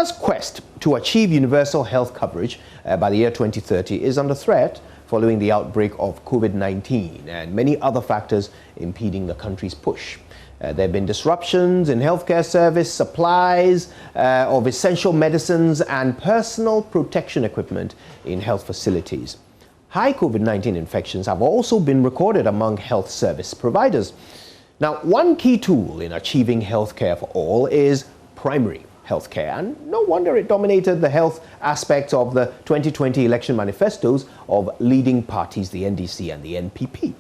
Ghana's quest to achieve universal health coverage by the year 2030 is under threat following the outbreak of COVID-19 and many other factors impeding the country's push. There have been disruptions in healthcare service, supplies of essential medicines and personal protection equipment in health facilities. High COVID-19 infections have also been recorded among health service providers. Now, one key tool in achieving healthcare for all is primary healthcare, and no wonder it dominated the health aspect of the 2020 election manifestos of leading parties, the NDC and the NPP.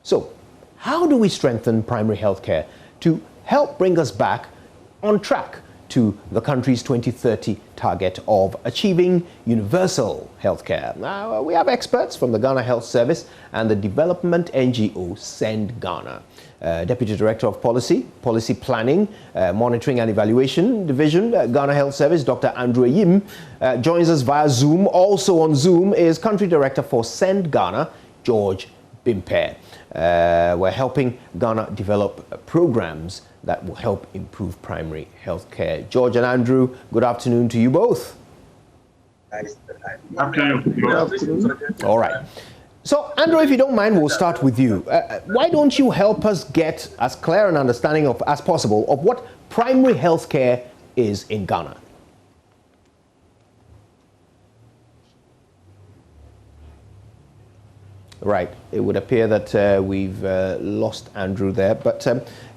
So, how do we strengthen primary healthcare to help bring us back on track to the country's 2030 target of achieving universal healthcare? Now, we have experts from the Ghana Health Service and the development NGO Send Ghana. Deputy Director of Policy Planning, Monitoring and Evaluation Division, Ghana Health Service, Dr. Andrew Yim, joins us via Zoom. Also on Zoom is Country Director for Send Ghana, George Bimpe. We're helping Ghana develop programs that will help improve primary health care. George and Andrew, good afternoon to you both. Afternoon. All right. So, Andrew, if you don't mind, we'll start with you. Why don't you help us get as clear an understanding of as possible of what primary health care is in Ghana? Right. It would appear that we've lost Andrew there. But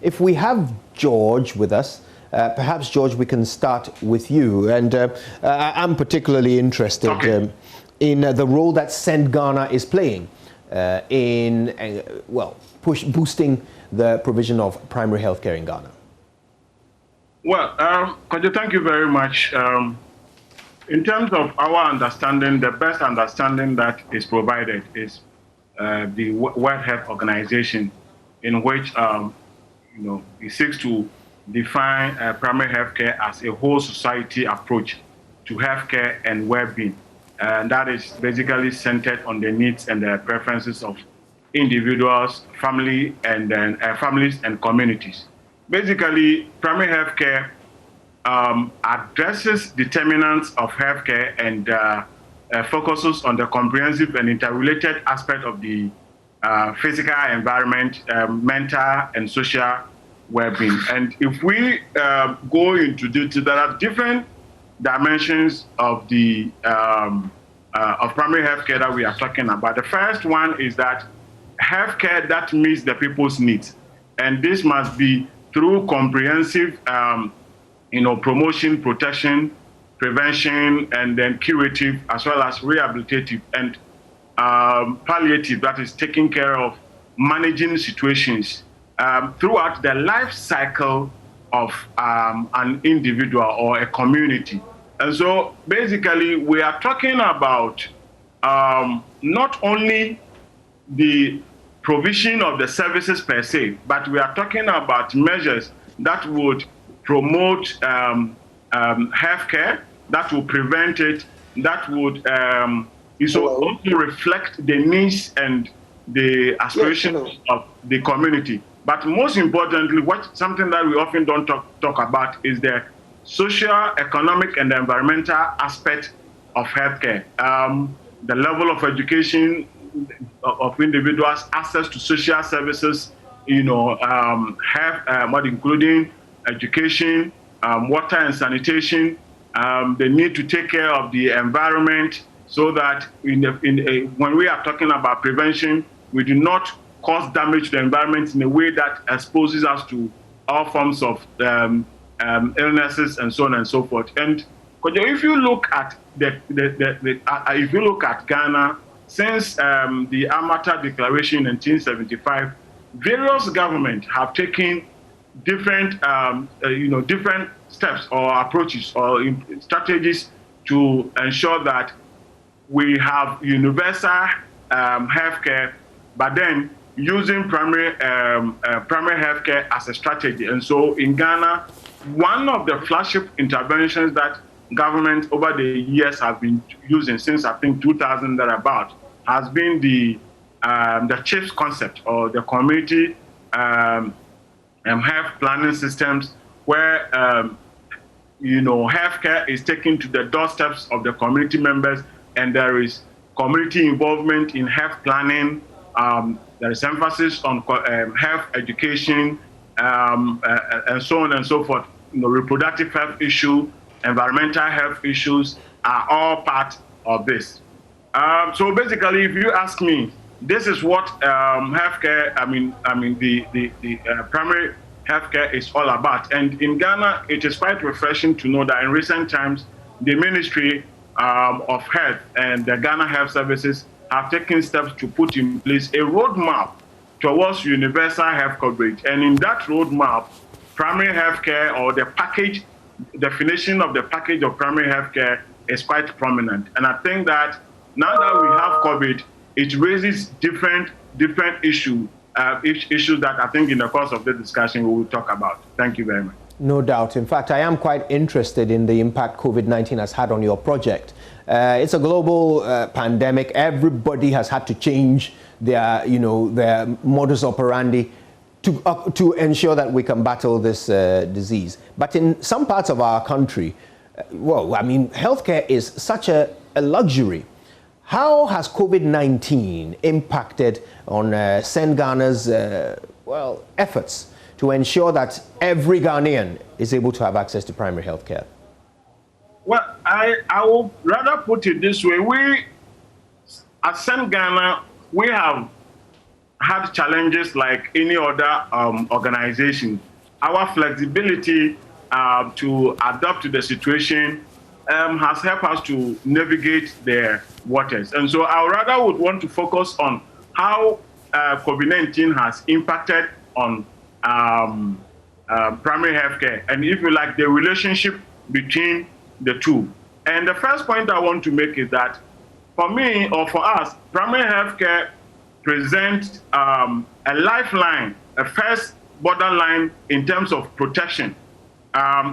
if we have George with us, perhaps, George, we can start with you. And I'm particularly interested in the role that Send Ghana is playing in, boosting the provision of primary health care in Ghana. Well, Kojo, thank you very much. In terms of our understanding, the best understanding that is provided is the World Health Organization, in which it seeks to define primary health care as a whole society approach to healthcare and well-being. And that is basically centered on the needs and the preferences of individuals, families, and communities. Basically, primary health care addresses determinants of healthcare and focuses on the comprehensive and interrelated aspect of the physical environment, mental and social well-being. And if we go into detail, there are different dimensions of the of primary healthcare that we are talking about. The first one is that healthcare that meets the people's needs, and this must be through comprehensive, promotion, protection, prevention, and then curative, as well as rehabilitative and palliative. That is taking care of managing situations throughout the life cycle of an individual or a community. And so basically we are talking about not only the provision of the services per se, but we are talking about measures that would promote healthcare, that will prevent it, that would also reflect the needs and the aspirations of the community. But most importantly, something that we often don't talk about is the social, economic, and environmental aspect of healthcare. The level of education of individuals, access to social services, including education, water and sanitation, the need to take care of the environment, so that when we are talking about prevention, we do not cause damage to the environment in a way that exposes us to all forms of illnesses and so on and so forth. And if you look at if you look at Ghana, since the Amata Declaration in 1975, various governments have taken different different steps or approaches or strategies to ensure that we have universal healthcare, but then using primary healthcare as a strategy. And so in Ghana, one of the flagship interventions that government over the years have been using since I think 2000 thereabout has been the CHIPS concept, or the community health planning systems, where healthcare is taken to the doorsteps of the community members, and there is community involvement in health planning. There is emphasis on health education, and so on and so forth. Reproductive health issues, environmental health issues are all part of this. So basically, if you ask me, this is what healthcare, the primary healthcare is all about. And in Ghana, it is quite refreshing to know that in recent times, the Ministry of Health and the Ghana Health Services have taken steps to put in place a roadmap towards universal health coverage. And in that roadmap, primary healthcare, or the package, definition of the package of primary healthcare, is quite prominent. And I think that now that we have COVID, it raises different issues that I think in the course of the discussion we will talk about. Thank you very much. No doubt. In fact, I am quite interested in the impact COVID-19 has had on your project. It's a global pandemic. Everybody has had to change their modus operandi to ensure that we can battle this disease. But in some parts of our country, healthcare is such a luxury. How has COVID-19 impacted on Ghana's efforts to ensure that every Ghanaian is able to have access to primary health care? Well, I would rather put it this way. We, at Ghana, we have had challenges like any other organization. Our flexibility to adapt to the situation has helped us to navigate the waters. And so I rather would want to focus on how COVID-19 has impacted on primary healthcare, and if you like, the relationship between the two. And the first point I want to make is that for me, or for us, primary healthcare presents a lifeline, a first borderline in terms of protection.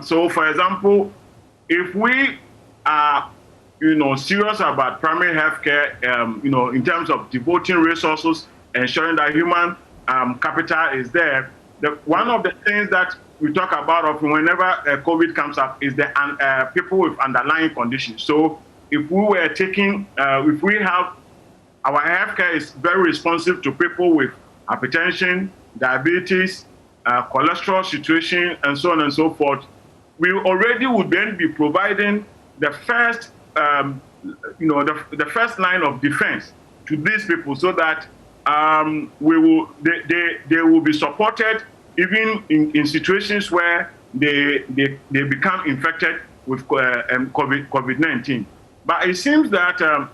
So for example, if we are serious about primary healthcare, in terms of devoting resources, ensuring that human capital is there, one of the things that we talk about often whenever COVID comes up is the people with underlying conditions. So if we were taking, if we have, our healthcare is very responsive to people with hypertension, diabetes, cholesterol situation, and so on and so forth, we already would then be providing the first, the first line of defense to these people, so that they will be supported even in situations where they become infected with COVID-19. But it seems that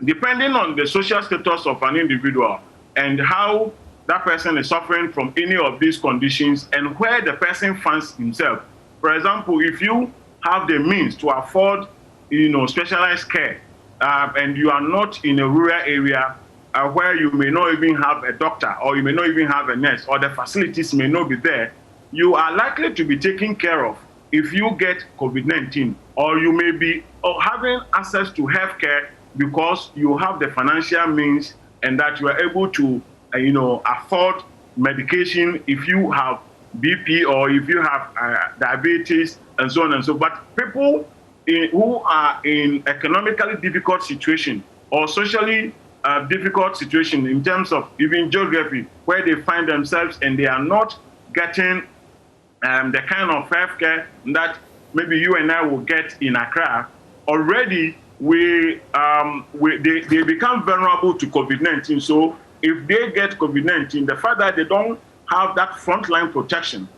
depending on the social status of an individual and how that person is suffering from any of these conditions and where the person finds himself. For example, if you have the means to afford, specialized care, and you are not in a rural area where you may not even have a doctor, or you may not even have a nurse, or the facilities may not be there, you are likely to be taken care of if you get COVID-19, or you may be having access to healthcare because you have the financial means and that you are able to, afford medication if you have BP or if you have diabetes and so on and so forth. But people who are in economically difficult situation or socially difficult situation in terms of even geography, where they find themselves and they are not getting the kind of healthcare that maybe you and I will get in Accra, already they become vulnerable to COVID-19. So if they get COVID-19, the fact that they don't have that frontline protection,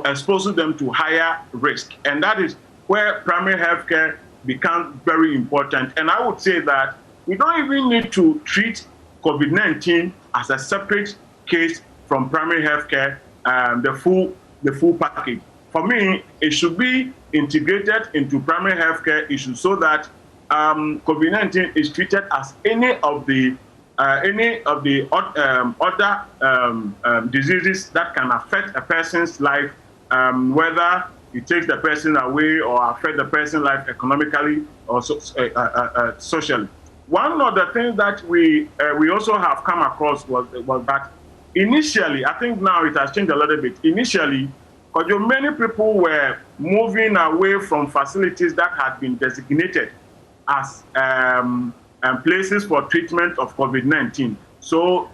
exposes them to higher risk. And that is where primary healthcare becomes very important. And I would say that we don't even need to treat COVID-19 as a separate case from primary healthcare, the full package. For me, it should be integrated into primary healthcare issues so that COVID-19 is treated as any of the other diseases that can affect a person's life, whether it takes the person away or affect the person's life economically or socially. One of the things that we also have come across was that initially, I think now it has changed a little bit. Initially, Because many people were moving away from facilities that had been designated as places for treatment of COVID-19. So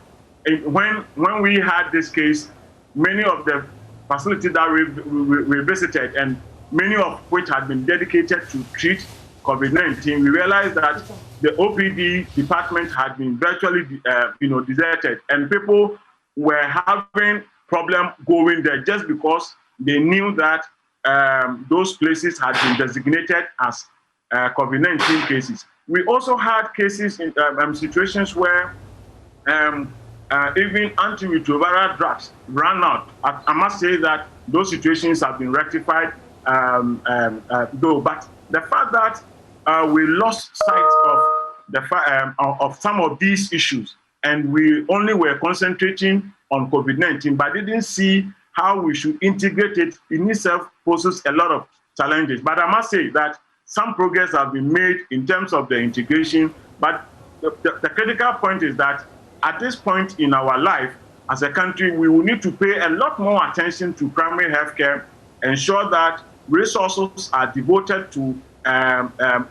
when we had this case, many of the facilities that we visited, and many of which had been dedicated to treat COVID-19, we realized that the OPD department had been virtually deserted, and people were having problem going there just because they knew that those places had been designated as COVID-19 cases. We also had cases in situations where even antiretroviral drugs ran out. I must say that those situations have been rectified, though. But the fact that we lost sight of some of these issues, and we only were concentrating on COVID-19, but didn't see how we should integrate it, in itself poses a lot of challenges. But I must say that some progress has been made in terms of the integration. But the critical point is that at this point in our life as a country, we will need to pay a lot more attention to primary healthcare, ensure that resources are devoted to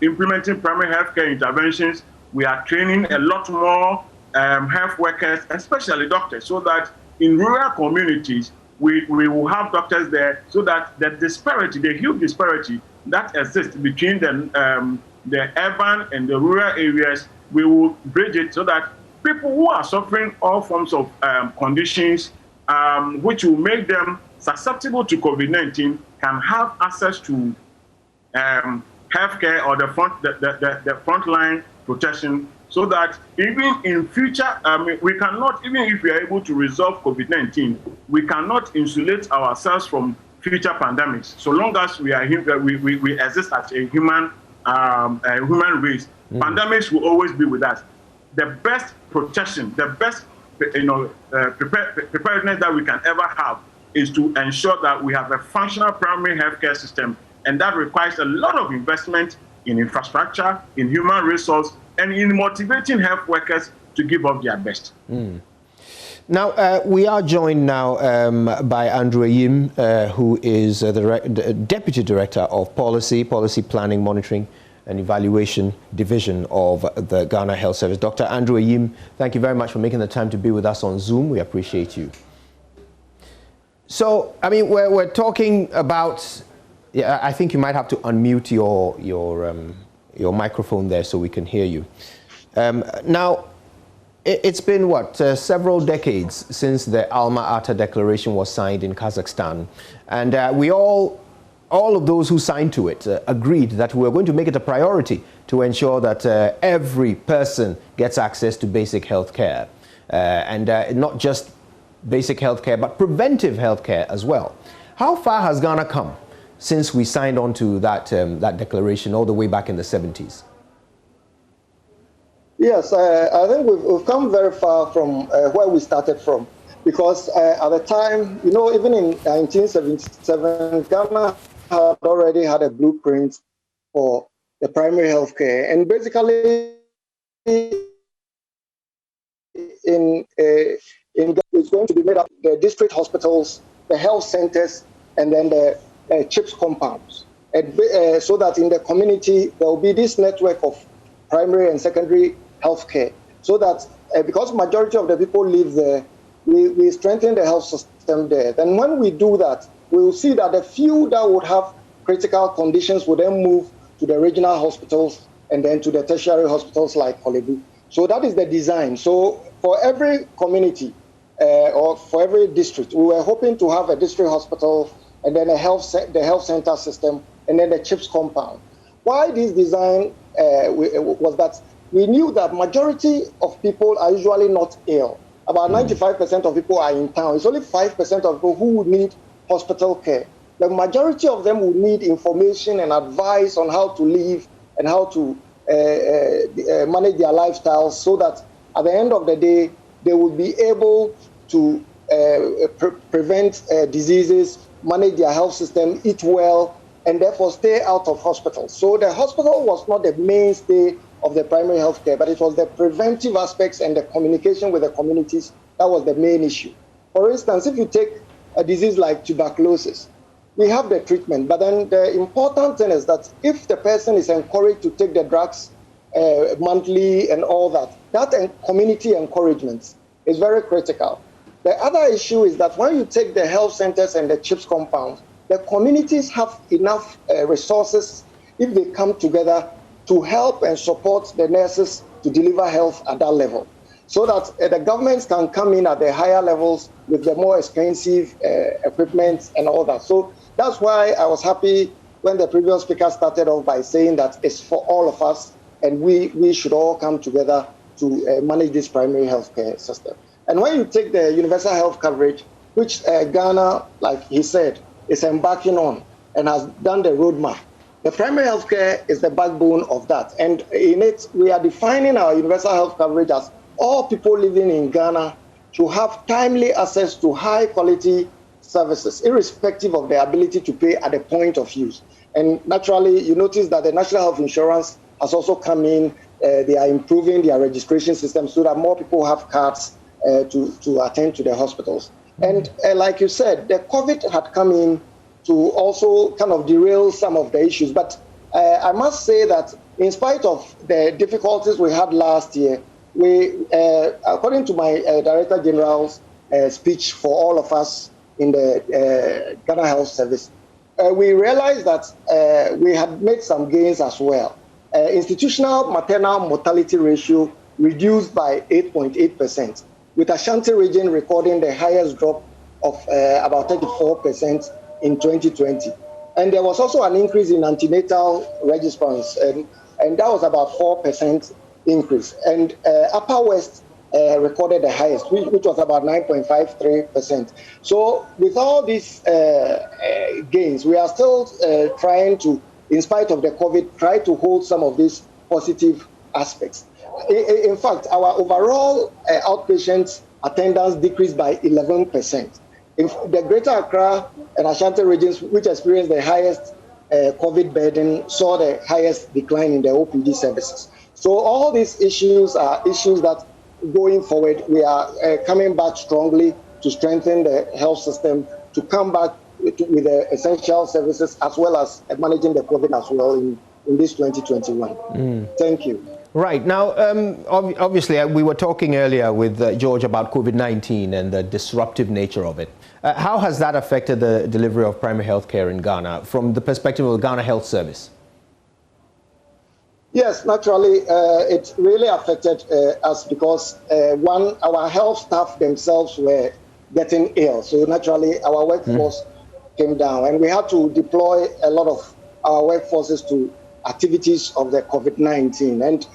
implementing primary healthcare interventions. We are training a lot more health workers, especially doctors, so that in rural communities, we will have doctors there, so that the disparity, the huge disparity that exists between the urban and the rural areas, we will bridge it so that people who are suffering all forms of conditions, which will make them susceptible to COVID-19, can have access to healthcare or the frontline protection, so that even in future, we cannot, even if we are able to resolve COVID-19, we cannot insulate ourselves from future pandemics. So long as we are we exist as a human race, pandemics will always be with us. The best protection, the best preparedness that we can ever have is to ensure that we have a functional primary healthcare system, and that requires a lot of investment in infrastructure, in human resource, and in motivating health workers to give up their best. Now, we are joined now by Andrew Ayim, who is the Deputy Director of Policy Planning, Monitoring and Evaluation Division of the Ghana Health Service. Dr. Andrew Ayim, thank you very much for making the time to be with us on Zoom. We appreciate you. So, I mean, we're talking about, I think you might have to unmute your microphone there so we can hear you. Now, it's been, what, several decades since the Alma-Ata Declaration was signed in Kazakhstan. And we all of those who signed to it agreed that we were going to make it a priority to ensure that every person gets access to basic health care. And not just basic health care, but preventive health care as well. How far has Ghana come since we signed on to that declaration all the way back in the 70s? Yes, I think we've come very far from where we started from, because at the time, you know, even in 1977, Ghana had already had a blueprint for the primary health care. And basically, it's going to be made up of the district hospitals, the health centers, and then the CHIPS compounds. And, so that in the community, there will be this network of primary and secondary health care. So that because majority of the people live there, we strengthen the health system there. Then when we do that, we will see that the few that would have critical conditions will then move to the regional hospitals and then to the tertiary hospitals like Kolebu. So that is the design. So for every community or for every district, we were hoping to have a district hospital and then the health center system and then the CHIPS compound. Why this design was that we knew that majority of people are usually not ill. About 95% of people are in town. It's only 5% of people who would need hospital care. The majority of them would need information and advice on how to live and how to manage their lifestyles, so that at the end of the day, they would be able to prevent diseases, manage their health system, eat well, and therefore stay out of hospitals. So the hospital was not the mainstay of the primary health care, but it was the preventive aspects and the communication with the communities that was the main issue. For instance, if you take a disease like tuberculosis, we have the treatment. But then the important thing is that if the person is encouraged to take the drugs monthly and all that, that community encouragement is very critical. The other issue is that when you take the health centers and the CHIPS compounds, the communities have enough resources if they come together to help and support the nurses to deliver health at that level, so that the governments can come in at the higher levels with the more expensive equipment and all that. So that's why I was happy when the previous speaker started off by saying that it's for all of us, and we should all come together to manage this primary health care system. And when you take the universal health coverage, which Ghana, like he said, is embarking on and has done the roadmap, the primary health care is the backbone of that. And in it, we are defining our universal health coverage as all people living in Ghana to have timely access to high quality services, irrespective of their ability to pay at the point of use. And naturally, you notice that the National Health Insurance has also come in. They are improving their registration system so that more people have cards to attend to the hospitals. And like you said, the COVID had come in to also kind of derail some of the issues. But I must say that in spite of the difficulties we had last year, we, according to my Director General's speech for all of us in the Ghana Health Service, we realized that we had made some gains as well. Institutional maternal mortality ratio reduced by 8.8%, with Ashanti region recording the highest drop of about 34% in 2020. And there was also an increase in antenatal registrants, and that was about 4% increase. And Upper West recorded the highest, which was about 9.53%. So with all these gains, we are still trying to, in spite of the COVID, try to hold some of these positive aspects. In fact, our overall outpatient attendance decreased by 11%. In the Greater Accra and Ashanti regions, which experienced the highest COVID burden, saw the highest decline in the OPD services. So all these issues are issues that, going forward, we are coming back strongly to strengthen the health system, to come back with the essential services, as well as managing the COVID as well in this 2021. Thank you. Right. Now, obviously, we were talking earlier with George about COVID-19 and the disruptive nature of it. How has that affected the delivery of primary health care in Ghana from the perspective of the Ghana Health Service? Yes, naturally, it really affected us because, one, our health staff themselves were getting ill. So naturally, our workforce came down, and we had to deploy a lot of our workforces to activities of the COVID-19. And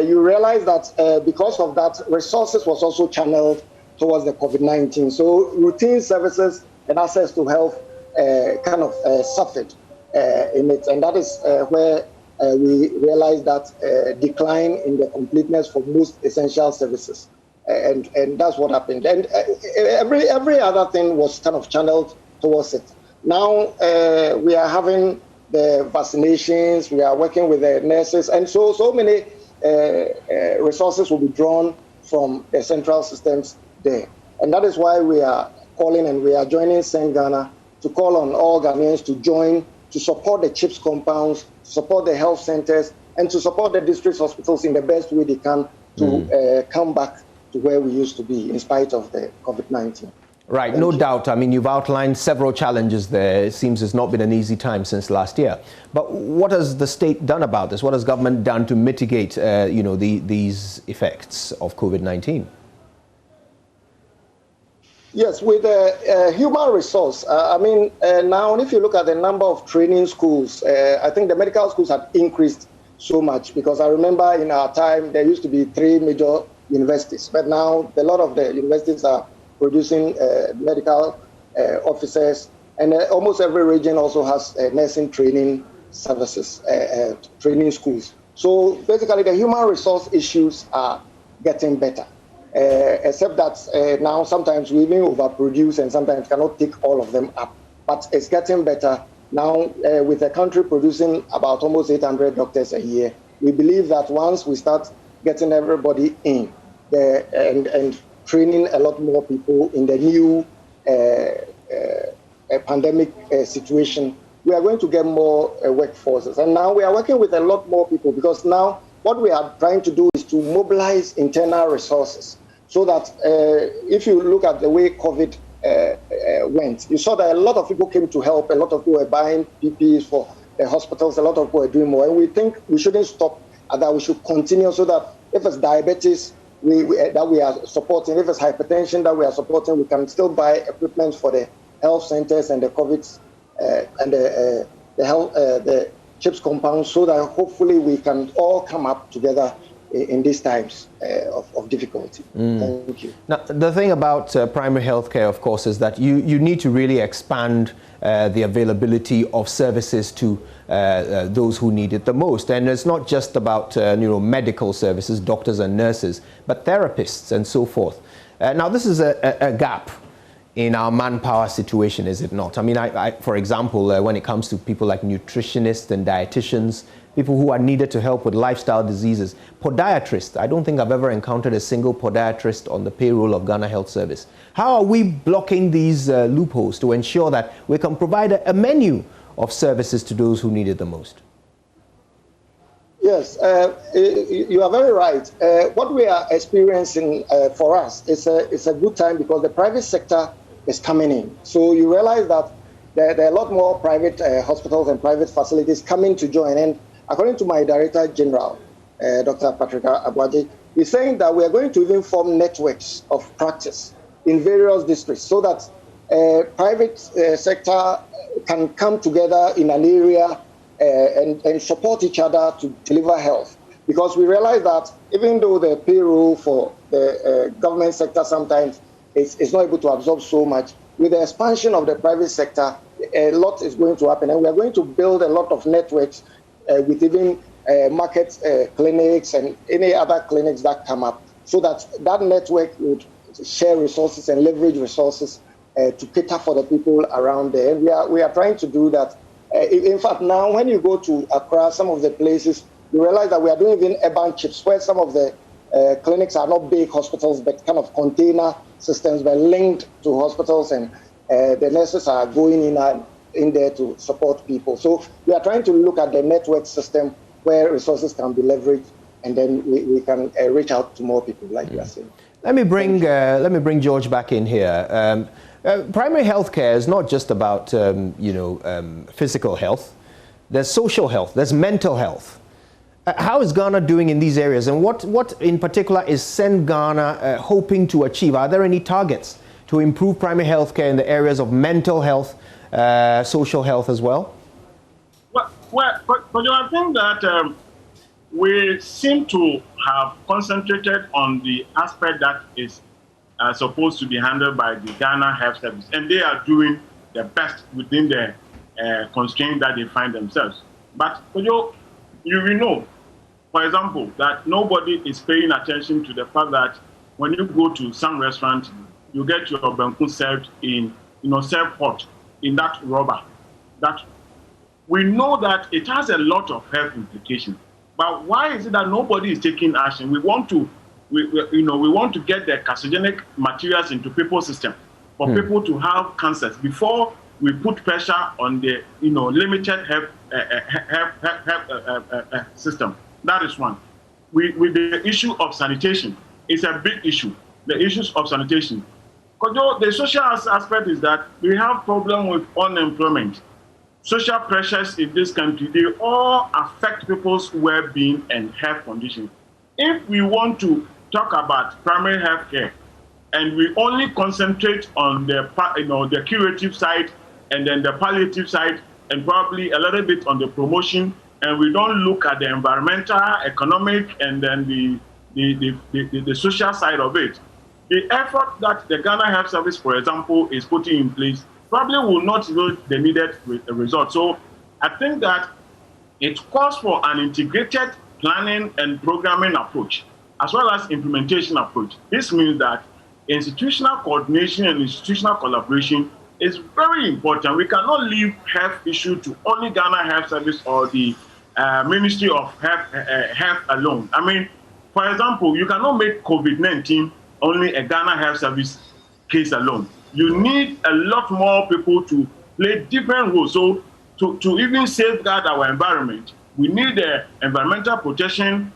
you realize that because of that, resources was also channeled towards the COVID-19. So routine services and access to health kind of suffered in it. And that is where we realized that decline in the completeness for most essential services. And that's what happened. And every other thing was kind of channeled towards it. Now we are having the vaccinations, we are working with the nurses, and so many resources will be drawn from the central systems there. And that is why we are calling, and we are joining Send Ghana to call on all Ghanaians to join, to support the CHIPS compounds, support the health centers, and to support the district hospitals in the best way they can to come back to where we used to be in spite of the COVID-19. Right, no doubt. I mean, you've outlined several challenges there. It seems it's not been an easy time since last year. But what has the state done about this? What has government done to mitigate, these effects of COVID-19? Yes, with human resource. Now, if you look at the number of training schools, I think the medical schools have increased so much, because I remember in our time there used to be 3 major universities, but now a lot of the universities are producing medical officers, and almost every region also has nursing training services, training schools. So basically the human resource issues are getting better, except that now sometimes we even overproduce and sometimes cannot take all of them up. But it's getting better now, with the country producing about almost 800 doctors a year. We believe that once we start getting everybody in and training a lot more people in the new pandemic situation, we are going to get more workforces. And now we are working with a lot more people, because now what we are trying to do is to mobilize internal resources, so that if you look at the way COVID went, you saw that a lot of people came to help, a lot of people were buying PPEs for the hospitals, a lot of people were doing more. And we think we shouldn't stop at that, we should continue, so that if it's diabetes that we are supporting, if it's hypertension that we are supporting, we can still buy equipment for the health centers and the COVID and the CHIPS compounds, so that hopefully we can all come up together in these times of difficulty. Thank you. Now, the thing about primary healthcare, of course, is that you need to really expand the availability of services to those who need it the most. And it's not just about medical services, doctors and nurses, but therapists and so forth. Now, this is a gap in our manpower situation, is it not? I mean, for example, when it comes to people like nutritionists and dietitians, people who are needed to help with lifestyle diseases, podiatrists, I don't think I've ever encountered a single podiatrist on the payroll of Ghana Health Service. How are we blocking these loopholes to ensure that we can provide a menu of services to those who need it the most? Yes, you are very right. What we are experiencing for us is a good time, because the private sector is coming in. So you realize that there are a lot more private hospitals and private facilities coming to join. And according to my Director General, Dr. Patrick Abwaje, he's saying that we are going to even form networks of practice in various districts, so that private sector can come together in an area and support each other to deliver health. Because we realize that even though the payroll for the government sector sometimes is not able to absorb so much, with the expansion of the private sector, a lot is going to happen. And we are going to build a lot of networks with even market clinics and any other clinics that come up, so that that network would share resources and leverage resources to cater for the people around there. And we are trying to do that. In fact, now when you go to Accra, some of the places, you realize that we are doing even urban chips, where some of the clinics are not big hospitals, but kind of container systems, but linked to hospitals, and the nurses are going in there to support people. So we are trying to look at the network system where resources can be leveraged, and then we can reach out to more people, like you are saying. Let me bring George back in here. Primary health care is not just about physical health. There's social health. There's mental health. How is Ghana doing in these areas, and what in particular is Send Ghana hoping to achieve? Are there any targets to improve primary health care in the areas of mental health, social health as well? Well, I think that we seem to have concentrated on the aspect that is supposed to be handled by the Ghana Health Service, and they are doing their best within the constraints that they find themselves. But you know, for example, that nobody is paying attention to the fact that when you go to some restaurant, you get your banku served in, served hot in that rubber. That we know that it has a lot of health implications. But why is it that nobody is taking action? We want to get the carcinogenic materials into people's system for people to have cancers before we put pressure on the limited health system. That is one. With the issue of sanitation, it's a big issue. The issues of sanitation. Because the social aspect is that we have problem with unemployment. Social pressures in this country, they all affect people's well-being and health conditions. If we want to talk about primary health care and we only concentrate on the curative side and then the palliative side and probably a little bit on the promotion, and we don't look at the environmental, economic, and then the social side of it, the effort that the Ghana Health Service, for example, is putting in place probably will not yield the needed result. So I think that it calls for an integrated planning and programming approach, as well as implementation approach. This means that institutional coordination and institutional collaboration is very important. We cannot leave health issue to only Ghana Health Service or the Ministry of Health alone. I mean, for example, you cannot make COVID-19 only a Ghana Health Service case alone. You need a lot more people to play different roles. So to even safeguard our environment, we need the environmental protection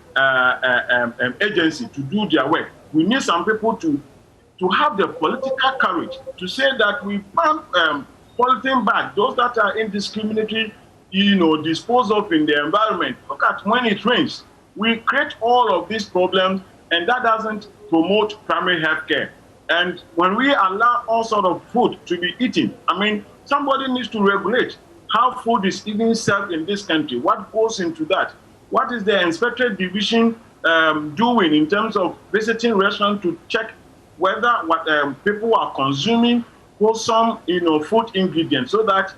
agency to do their work. We need some people to have the political courage to say that we ban polythene bags, those that are indiscriminately, disposed of in the environment. Look at when it rains, we create all of these problems, and that doesn't promote primary health care. And when we allow all sort of food to be eaten, I mean, somebody needs to regulate how food is even served in this country. What goes into that? What is the inspectorate division doing in terms of visiting restaurants to check whether what people are consuming wholesome, food ingredients, so that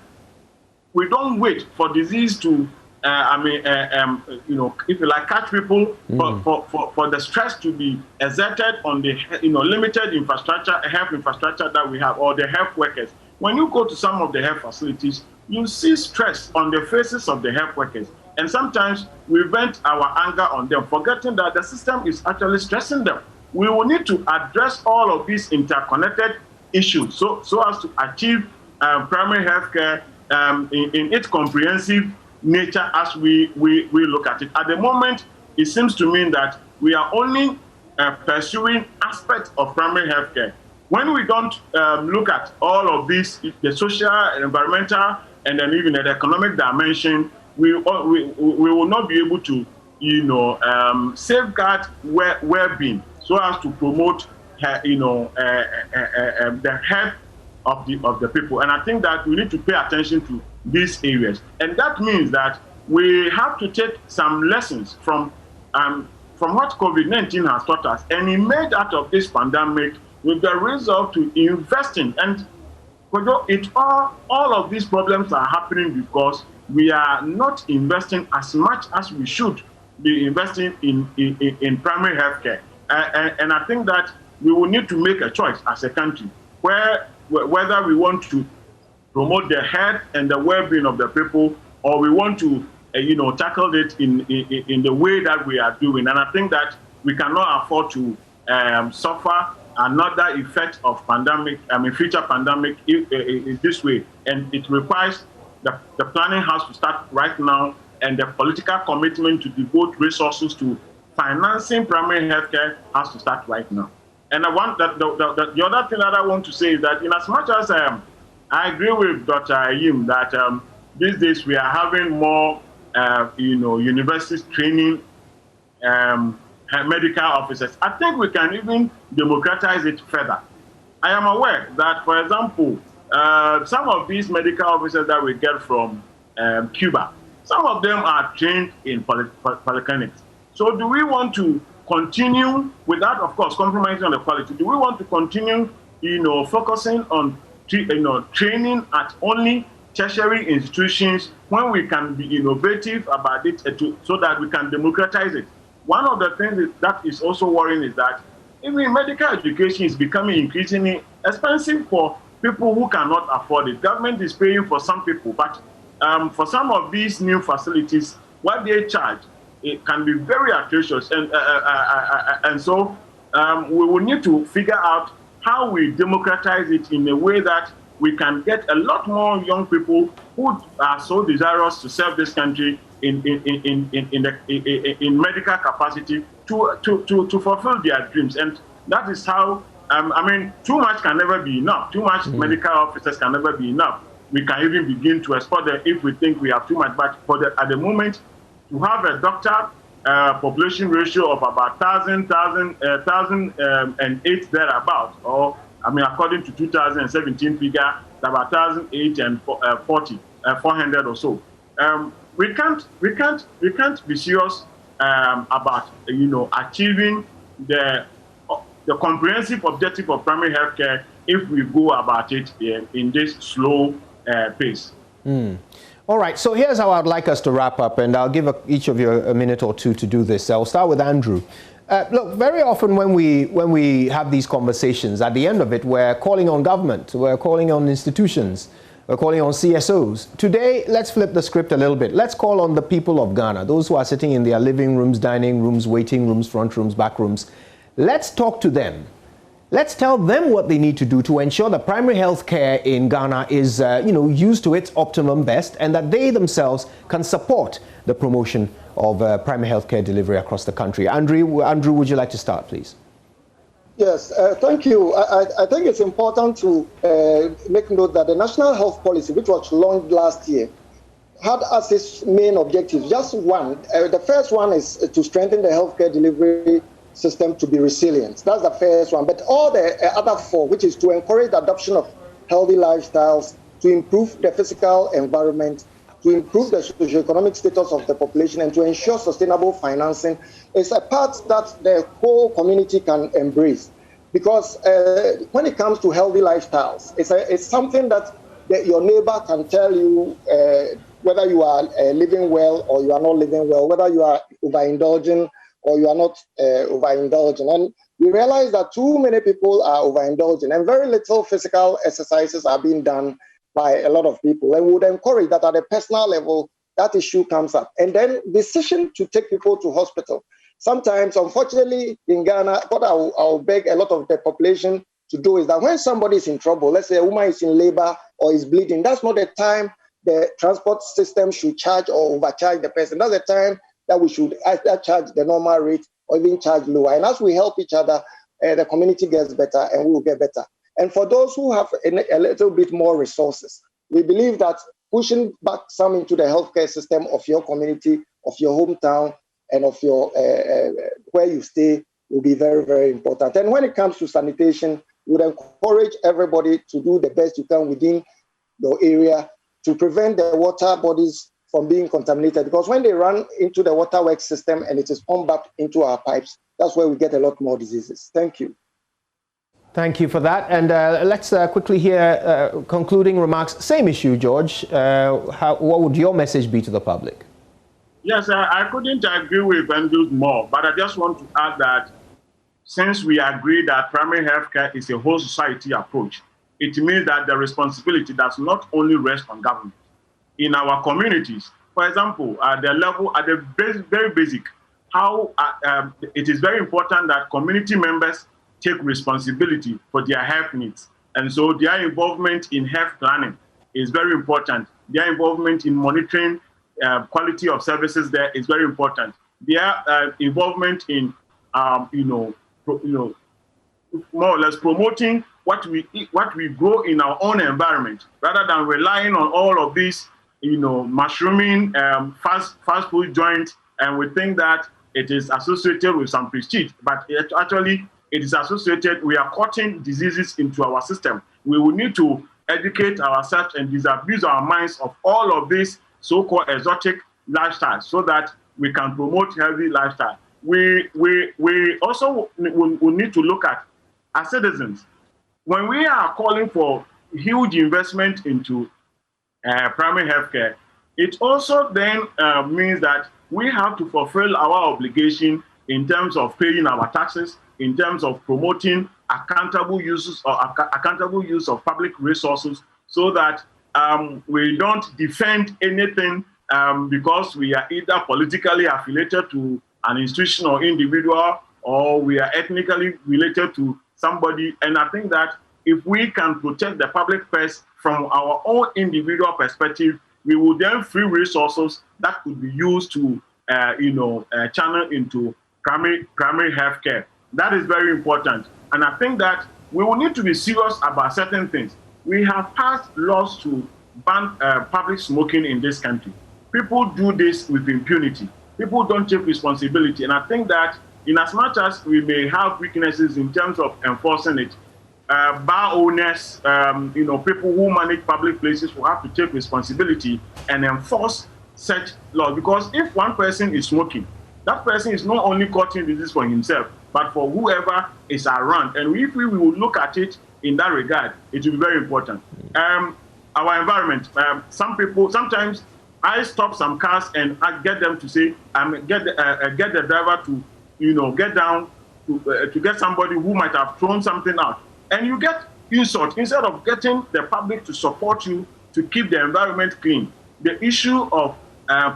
we don't wait for disease to, if you like, catch people, for the stress to be exerted on the, limited infrastructure, health infrastructure that we have, or the health workers. When you go to some of the health facilities, you see stress on the faces of the health workers. And sometimes we vent our anger on them, forgetting that the system is actually stressing them. We will need to address all of these interconnected issues so as to achieve primary health care in its comprehensive nature as we look at it. At the moment, it seems to me that we are only pursuing aspects of primary health care. When we don't look at all of these, the social, environmental, and then even the economic dimension, we will not be able to, safeguard well-being so as to promote, the health of the people. And I think that we need to pay attention to these areas. And that means that we have to take some lessons from what COVID-19 has taught us and emerge out of this pandemic with the resolve to invest in. And all of these problems are happening because we are not investing as much as we should be investing in primary health care. And I think that we will need to make a choice as a country whether we want to promote the health and the well-being of the people, or we want to tackle it in the way that we are doing. And I think that we cannot afford to suffer another effect of future pandemic in this way. And it requires the planning has to start right now, and the political commitment to devote resources to financing primary health care has to start right now. And I want that the other thing that I want to say is that in as much as I agree with Dr. Ayim that these days we are having more universities training medical officers, I think we can even democratize it further. I am aware that, for example, some of these medical officers that we get from Cuba, some of them are trained in polyclinics. So do we want to continue without, of course, compromising on the quality? Do we want to continue, focusing on, training at only tertiary institutions when we can be innovative about it so that we can democratize it? One of the things that is also worrying is that even medical education is becoming increasingly expensive for people who cannot afford it. Government is paying for some people, but for some of these new facilities, what they charge, it can be very atrocious. And so we will need to figure out how we democratize it in a way that we can get a lot more young people who are so desirous to serve this country in medical capacity to fulfill their dreams. And that is how, too much can never be enough. Too much medical officers can never be enough. We can even begin to export them if we think we have too much. But at the moment, to have a doctor population ratio of about 1,008 thereabout, or according to 2017 figure, about 1,840, 400 or so. We can't be serious about achieving the comprehensive objective of primary health care if we go about it in this slow pace. All right, so here's how I'd like us to wrap up, and I'll give each of you a minute or two to do this. I'll start with Andrew. Look, very often when we have these conversations, at the end of it, we're calling on government, we're calling on institutions, we're calling on CSOs. Today, let's flip the script a little bit. Let's call on the people of Ghana, those who are sitting in their living rooms, dining rooms, waiting rooms, front rooms, back rooms. Let's talk to them Let's tell them what they need to do to ensure that primary health care in Ghana is, used to its optimum best, and that they themselves can support the promotion of primary health care delivery across the country. Andrew, would you like to start, please? Yes, thank you. I think it's important to make note that the National Health Policy, which was launched last year, had as its main objective just one. The first one is to strengthen the healthcare delivery system to be resilient. That's the first one. But all the other four, which is to encourage the adoption of healthy lifestyles, to improve the physical environment, to improve the socioeconomic status of the population, and to ensure sustainable financing, is a part that the whole community can embrace. Because when it comes to healthy lifestyles, it's something that your neighbor can tell you whether you are living well or you are not living well, whether you are overindulging or you are not overindulging. And we realize that too many people are overindulging, and very little physical exercises are being done by a lot of people. And we would encourage that at a personal level, that issue comes up. And then decision to take people to hospital. Sometimes, unfortunately, in Ghana, what I'll beg a lot of the population to do is that when somebody is in trouble, let's say a woman is in labor or is bleeding, that's not the time the transport system should charge or overcharge the person. That's the time that we should either charge the normal rate or even charge lower. And as we help each other, the community gets better and we will get better. And for those who have a little bit more resources, we believe that pushing back some into the healthcare system of your community, of your hometown, and of your where you stay will be very, very important. And when it comes to sanitation, we would encourage everybody to do the best you can within your area to prevent the water bodies from being contaminated. Because when they run into the waterworks system and it is pumped back into our pipes, that's where we get a lot more diseases. Thank you. Thank you for that. And let's quickly hear concluding remarks. Same issue, George. What would your message be to the public? Yes, I couldn't agree with Andrew more, but I just want to add that since we agree that primary health care is a whole society approach, it means that the responsibility does not only rest on government. In our communities, for example, at the very basic, it is very important that community members take responsibility for their health needs. And so their involvement in health planning is very important. Their involvement in monitoring quality of services there is very important. Their involvement in, more or less promoting what we grow in our own environment, rather than relying on all of these, mushrooming fast food joints, and we think that it is associated with some prestige, but actually it is associated. We are cutting diseases into our system. We will need to educate ourselves and disabuse our minds of all of these so-called exotic lifestyles, so that we can promote healthy lifestyle. We also will need to look at, as citizens, when we are calling for huge investment into primary health care, it also then means that we have to fulfill our obligation in terms of paying our taxes, in terms of promoting accountable use of public resources, so that we don't defend anything because we are either politically affiliated to an institution or individual, or we are ethnically related to somebody. And I think that if we can protect the public purse from our own individual perspective, we will then free resources that could be used to, channel into primary health care. That is very important. And I think that we will need to be serious about certain things. We have passed laws to ban public smoking in this country. People do this with impunity. People don't take responsibility. And I think that in as much as we may have weaknesses in terms of enforcing it, bar owners, people who manage public places will have to take responsibility and enforce such laws. Because if one person is smoking, that person is not only causing disease for himself, but for whoever is around. And if we will look at it in that regard, it will be very important. Our environment, sometimes I stop some cars and I get them to say, get the driver to, get down to get somebody who might have thrown something out. And you get insult instead of getting the public to support you to keep the environment clean. The issue of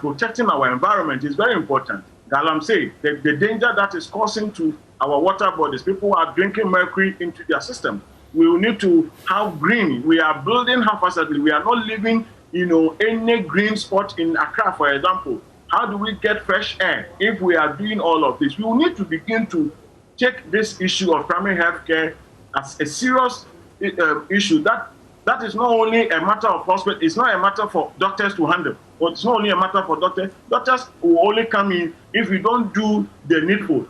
protecting our environment is very important. Galam say the danger that is causing to our water bodies. People are drinking mercury into their system. We will need to have green. We are building haphazardly. We are not leaving, any green spot in Accra, for example. How do we get fresh air if we are doing all of this? We will need to begin to take this issue of primary health care as a serious issue. That is not only a matter of hospital, it's not a matter for doctors to handle. But it's not only a matter for doctors. Doctors will only come in if we don't do the needful.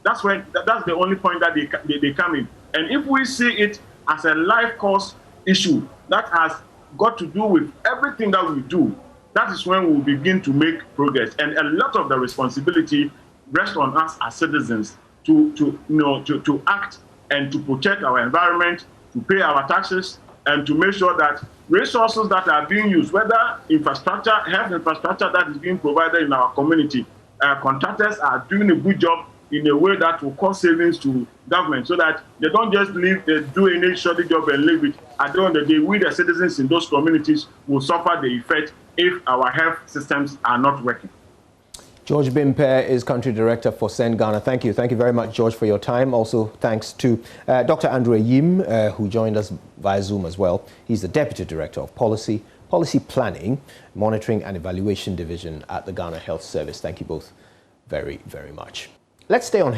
That's the only point that they come in. And if we see it as a life course issue that has got to do with everything that we do, that is when we'll begin to make progress. And a lot of the responsibility rests on us as citizens to act and to protect our environment, to pay our taxes, and to make sure that resources that are being used, whether infrastructure, health infrastructure that is being provided in our community, contractors are doing a good job in a way that will cause savings to government, so that they don't just do any shoddy job and leave it. At the end of the day, we the citizens in those communities will suffer the effect if our health systems are not working. George Bimpe is Country Director for Send Ghana. Thank you. Thank you very much, George, for your time. Also, thanks to Dr. Andrew Yim, who joined us via Zoom as well. He's the Deputy Director of Policy Planning, Monitoring and Evaluation Division at the Ghana Health Service. Thank you both very, very much. Let's stay on health.